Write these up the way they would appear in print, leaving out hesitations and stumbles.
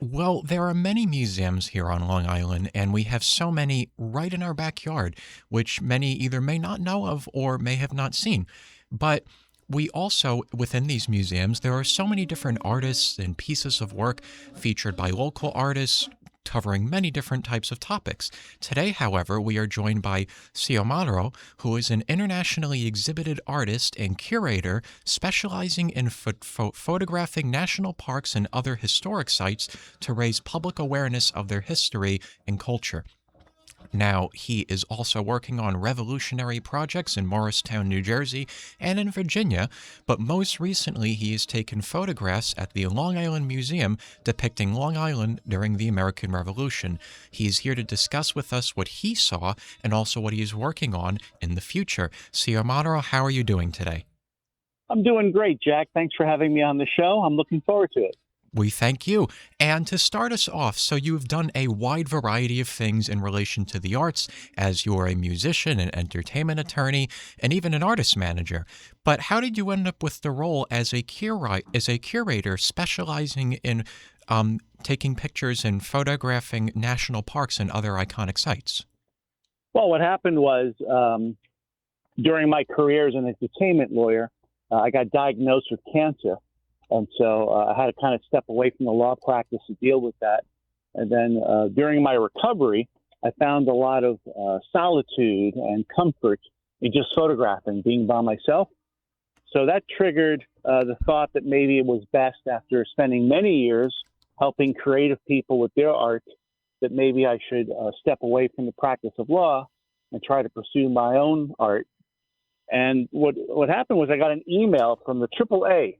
Well, there are many museums here on Long Island, and we have so many right in our backyard, which many either may not know of or may have not seen. But we also, within these museums, there are so many different artists and pieces of work featured by local artists covering many different types of topics. Today, however, we are joined by Xiomaro, who is an internationally exhibited artist and curator specializing in photographing national parks and other historic sites to raise public awareness of their history and culture. Now, he is also working on revolutionary projects in Morristown, New Jersey, and in Virginia, but most recently he has taken photographs at the Long Island Museum depicting Long Island during the American Revolution. He is here to discuss with us what he saw and also what he is working on in the future. Xiomaro, how are you doing today? I'm doing great, Jack. Thanks for having me on the show. I'm looking forward to it. We thank you. And to start us off, so you've done a wide variety of things in relation to the arts, as you're a musician, an entertainment attorney, and even an artist manager. But how did you end up with the role as a curator specializing in taking pictures and photographing national parks and other iconic sites? Well, what happened was during my career as an entertainment lawyer, I got diagnosed with cancer. And so I had to kind of step away from the law practice to deal with that. And then during my recovery, I found a lot of solitude and comfort in just photographing, being by myself. So that triggered the thought that maybe it was best, after spending many years helping creative people with their art, that maybe I should step away from the practice of law and try to pursue my own art. And what happened was I got an email from the AAA,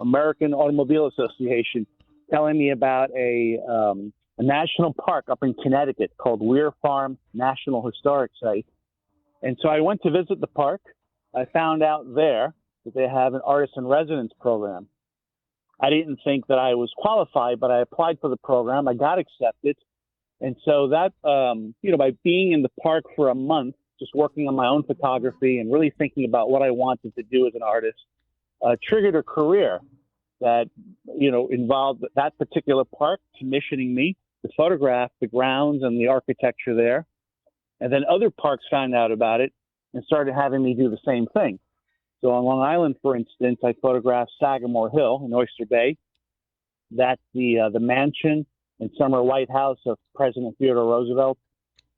American Automobile Association, telling me about a national park up in Connecticut called Weir Farm National Historic Site. And so I went to visit the park. I found out there that they have an artist in residence program. I didn't think that I was qualified, but I applied for the program. I got accepted. And so that, by being in the park for a month, just working on my own photography and really thinking about what I wanted to do as an artist, triggered a career that, involved that particular park commissioning me to photograph the grounds and the architecture there. And then other parks found out about it and started having me do the same thing. So on Long Island, for instance, I photographed Sagamore Hill in Oyster Bay. That's the mansion and summer White House of President Theodore Roosevelt.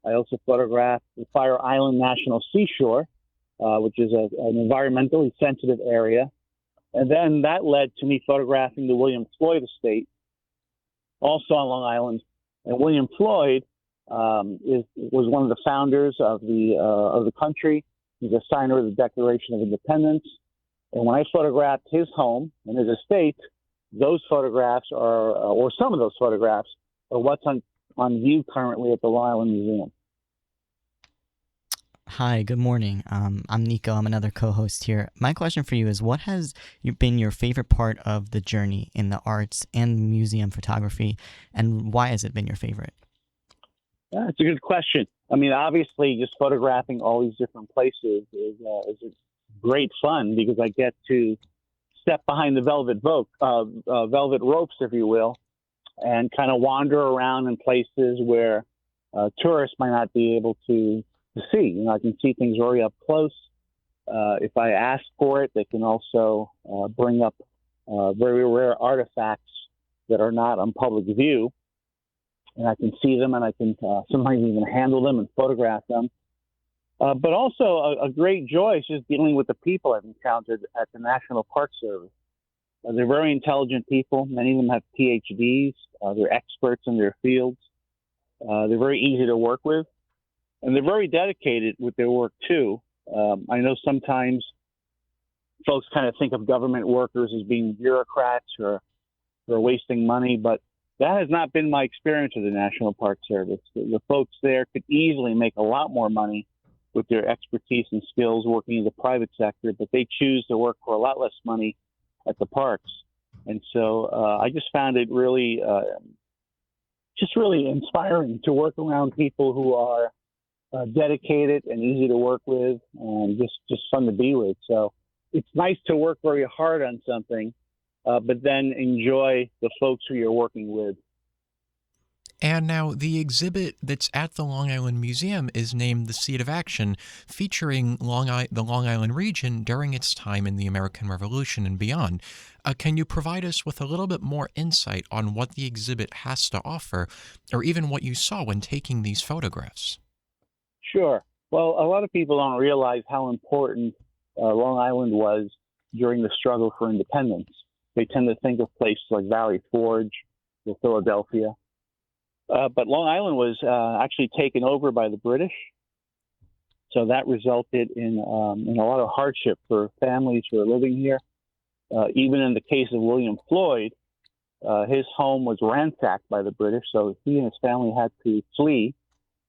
I also photographed the Fire Island National Seashore, which is an environmentally sensitive area. And then that led to me photographing the William Floyd estate, also on Long Island. And William Floyd was one of the founders of the country. He's a signer of the Declaration of Independence. And when I photographed his home and his estate, those photographs are, or some of those photographs, are what's on view currently at the Long Island Museum. Hi, good morning. I'm Nico. I'm another co-host here. My question for you is, what has been your favorite part of the journey in the arts and museum photography, and why has it been your favorite? Yeah, it's a good question. I mean, obviously, just photographing all these different places is great fun, because I get to step behind the velvet ropes, if you will, and kind of wander around in places where tourists might not be able to see. I can see things very up close. If I ask for it, they can also bring up very rare artifacts that are not on public view, and I can see them, and I can sometimes even handle them and photograph them. But also a great joy is just dealing with the people I've encountered at the National Park Service. They're very intelligent people. Many of them have PhDs. They're experts in their fields. They're very easy to work with. And they're very dedicated with their work, too. I know sometimes folks kind of think of government workers as being bureaucrats or wasting money, but that has not been my experience with the National Park Service. The folks there could easily make a lot more money with their expertise and skills working in the private sector, but they choose to work for a lot less money at the parks. And so I just found it really inspiring to work around people who are dedicated and easy to work with, and just fun to be with. So it's nice to work very hard on something, but then enjoy the folks who you're working with And now the exhibit that's at the Long Island Museum is named The Seat of Action, featuring the Long Island region during its time in the American Revolution and beyond. Can you provide us with a little bit more insight on what the exhibit has to offer, or even what you saw when taking these photographs? Sure. Well, a lot of people don't realize how important Long Island was during the struggle for independence. They tend to think of places like Valley Forge or Philadelphia. But Long Island was actually taken over by the British. So that resulted in a lot of hardship for families who are living here. Even in the case of William Floyd, his home was ransacked by the British. So he and his family had to flee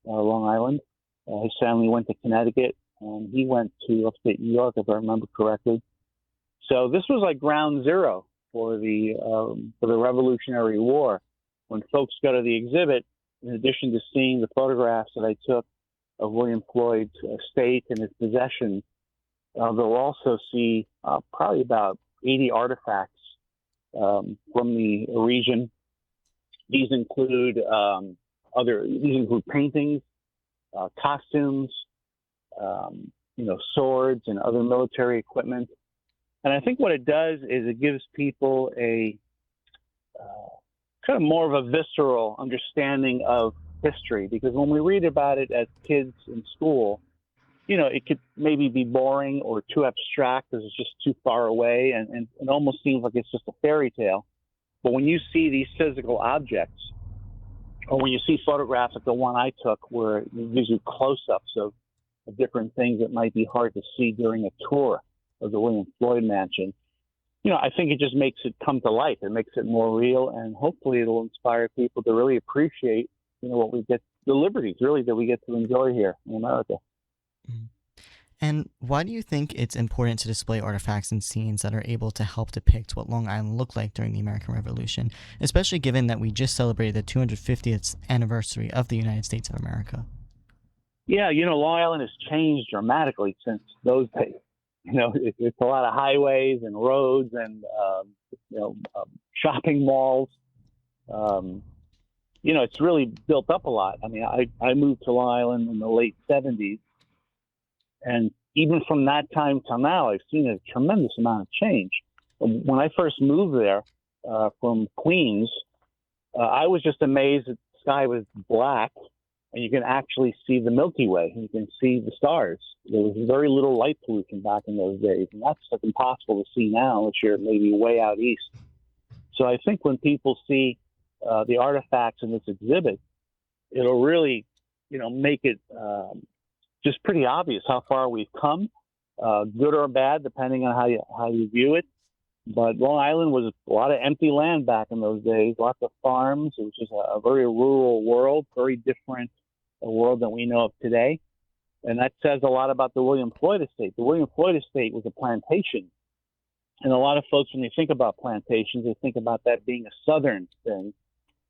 Long Island. His family went to Connecticut, and he went to upstate New York, if I remember correctly. So this was like ground zero for the Revolutionary War. When folks go to the exhibit, in addition to seeing the photographs that I took of William Floyd's estate and his possessions, they'll also see probably about 80 artifacts from the region. These include paintings, costumes, swords and other military equipment. And I think what it does is it gives people a kind of more of a visceral understanding of history, because when we read about it as kids in school, it could maybe be boring or too abstract because it's just too far away, and it almost seems like it's just a fairy tale. But when you see these physical objects, or when you see photographs like the one I took where it gives you close-ups of different things that might be hard to see during a tour of the William Floyd mansion, I think it just makes it come to life. It makes it more real, and hopefully it'll inspire people to really appreciate, what we get, the liberties really that we get to enjoy here in America. Mhm. And why do you think it's important to display artifacts and scenes that are able to help depict what Long Island looked like during the American Revolution, especially given that we just celebrated the 250th anniversary of the United States of America? Yeah, Long Island has changed dramatically since those days. It's a lot of highways and roads and, shopping malls. It's really built up a lot. I mean, I moved to Long Island in the late 70s. And even from that time till now, I've seen a tremendous amount of change. When I first moved there from Queens, I was just amazed that the sky was black and you can actually see the Milky Way. You can see the stars. There was very little light pollution back in those days, and that's like impossible to see now unless you're maybe way out east. So I think when people see the artifacts in this exhibit, it'll really, make it just pretty obvious how far we've come, good or bad, depending on how you view it. But Long Island was a lot of empty land back in those days, lots of farms. It was just a very rural world, very different a world than we know of today. And that says a lot about the William Floyd estate. The William Floyd estate was a plantation. And a lot of folks, when they think about plantations, they think about that being a southern thing.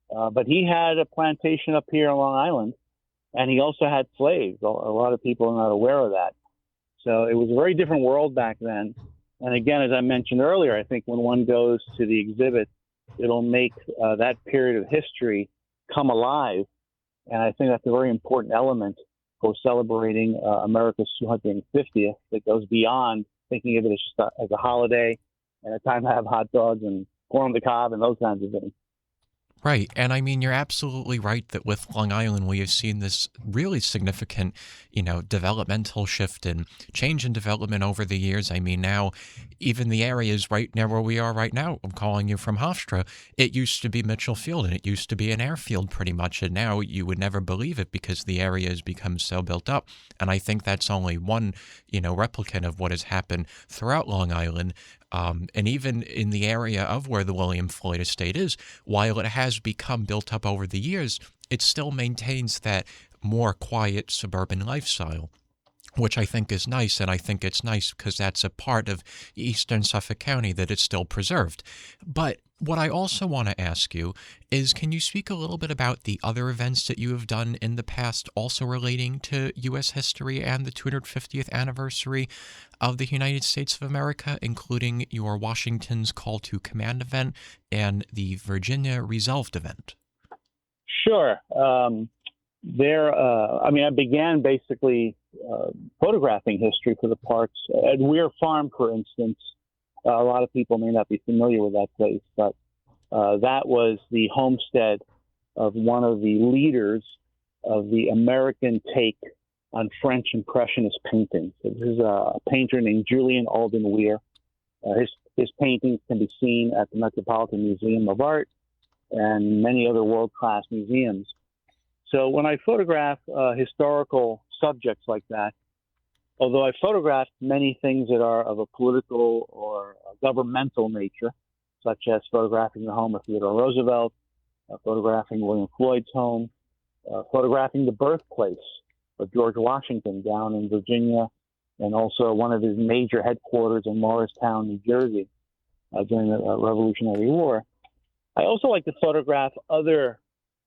But he had a plantation up here on Long Island, and he also had slaves. A lot of people are not aware of that. So it was a very different world back then. And again, as I mentioned earlier, I think when one goes to the exhibit, it'll make that period of history come alive. And I think that's a very important element for celebrating America's 250th that goes beyond thinking of it as just as a holiday and a time to have hot dogs and corn on the cob and those kinds of things. Right. And I mean, you're absolutely right that with Long Island, we have seen this really significant, developmental shift and change in development over the years. I mean, now, even the areas right now where we are right now, I'm calling you from Hofstra, it used to be Mitchell Field and it used to be an airfield pretty much. And now you would never believe it because the area has become so built up. And I think that's only one, replicant of what has happened throughout Long Island. And even in the area of where the William Floyd estate is, while it has become built up over the years, it still maintains that more quiet suburban lifestyle, which I think is nice. And I think it's nice because that's a part of eastern Suffolk County that it's still preserved. But what I also want to ask you is, can you speak a little bit about the other events that you have done in the past also relating to U.S. history and the 250th anniversary of the United States of America, including your Washington's Call to Command event and the Virginia Resolved event? Sure. I began basically photographing history for the parks. At Weir Farm, for instance, a lot of people may not be familiar with that place, but that was the homestead of one of the leaders of the American take on French Impressionist painting. So this is a painter named Julian Alden Weir. His paintings can be seen at the Metropolitan Museum of Art and many other world-class museums. So when I photograph historical subjects like that, although I photographed many things that are of a political or a governmental nature, such as photographing the home of Theodore Roosevelt, photographing William Floyd's home, photographing the birthplace of George Washington down in Virginia, and also one of his major headquarters in Morristown, New Jersey, during the Revolutionary War. I also like to photograph other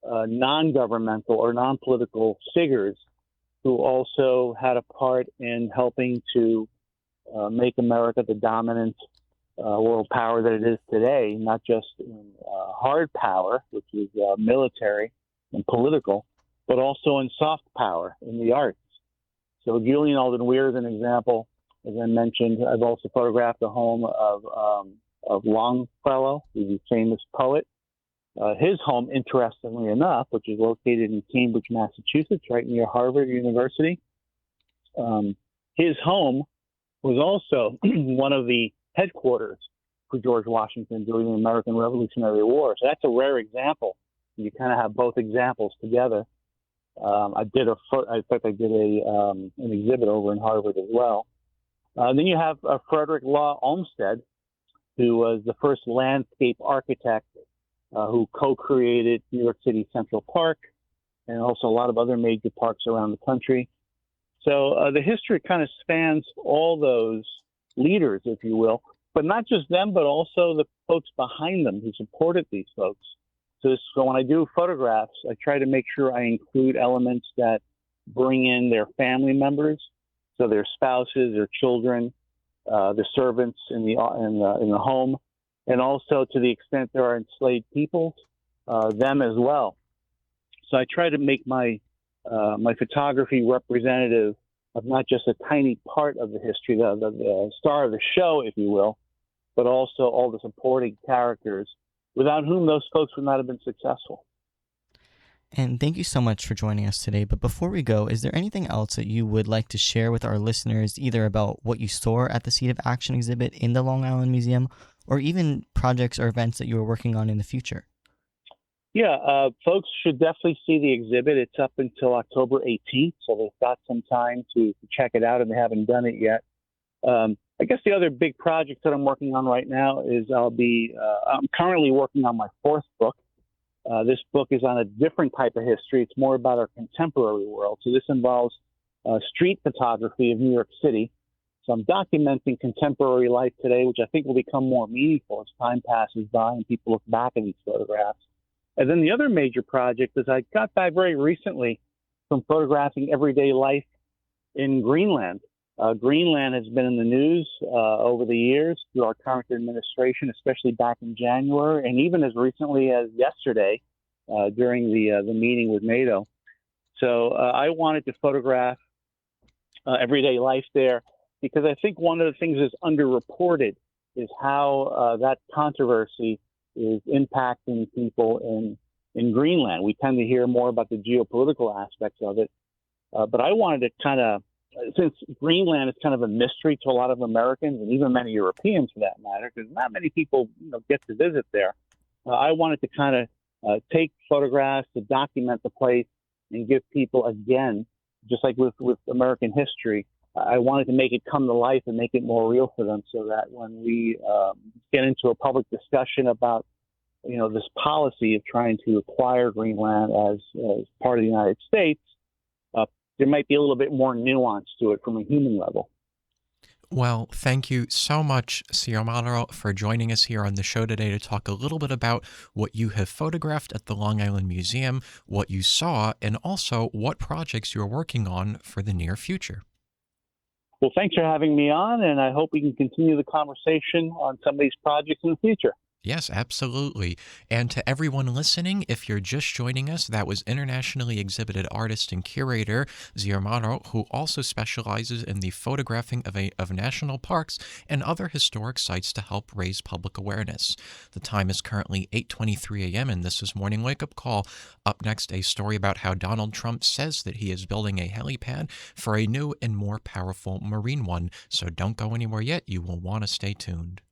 non-governmental or non-political figures who also had a part in helping to make America the dominant world power that it is today, not just in hard power, which is military and political, but also in soft power in the arts. So Julian Alden Weir is an example. As I mentioned, I've also photographed the home of Longfellow, who's a famous poet. His home, interestingly enough, which is located in Cambridge, Massachusetts, right near Harvard University, his home was also one of the headquarters for George Washington during the American Revolutionary War. So that's a rare example. You kind of have both examples together. I did an exhibit over in Harvard as well. Then you have Frederick Law Olmsted, who was the first landscape architect who co-created New York City Central Park and also a lot of other major parks around the country. So the history kind of spans all those leaders, if you will, but not just them, but also the folks behind them who supported these folks. So when I do photographs, I try to make sure I include elements that bring in their family members, so their spouses, their children, the servants in the home, and also to the extent there are enslaved peoples, them as well. So I try to make my photography representative of not just a tiny part of the history, the star of the show, if you will, but also all the supporting characters without whom those folks would not have been successful. And thank you so much for joining us today. But before we go, is there anything else that you would like to share with our listeners, either about what you saw at the Seat of Action exhibit in the Long Island Museum, or even projects or events that you are working on in the future? Yeah, folks should definitely see the exhibit. It's up until October 18th, so they've got some time to check it out, and they haven't done it yet. I guess the other big project that I'm working on right now is I'm currently working on my fourth book. This book is on a different type of history. It's more about our contemporary world. So this involves street photography of New York City. So I'm documenting contemporary life today, which I think will become more meaningful as time passes by and people look back at these photographs. And then the other major project is I got back very recently from photographing everyday life in Greenland. Greenland has been in the news over the years through our current administration, especially back in January, and even as recently as yesterday during the meeting with NATO. So I wanted to photograph everyday life there because I think one of the things that's underreported is how that controversy is impacting people in Greenland. We tend to hear more about the geopolitical aspects of it, but I wanted to kind of, since Greenland is kind of a mystery to a lot of Americans and even many Europeans for that matter, because not many people get to visit there, I wanted to kind of take photographs to document the place and give people, again, just like with American history, I wanted to make it come to life and make it more real for them so that when we get into a public discussion about this policy of trying to acquire Greenland as part of the United States, there might be a little bit more nuance to it from a human level. Well, thank you so much, Xiomaro, for joining us here on the show today to talk a little bit about what you have photographed at the Long Island Museum, what you saw, and also what projects you're working on for the near future. Well, thanks for having me on, and I hope we can continue the conversation on some of these projects in the future. Yes, absolutely. And to everyone listening, if you're just joining us, that was internationally exhibited artist and curator Xiomaro, who also specializes in the photographing of national parks and other historic sites to help raise public awareness. The time is currently 8:23 a.m., and this is Morning Wake Up Call. Up next, a story about how Donald Trump says that he is building a helipad for a new and more powerful Marine one. So don't go anywhere yet. You will want to stay tuned.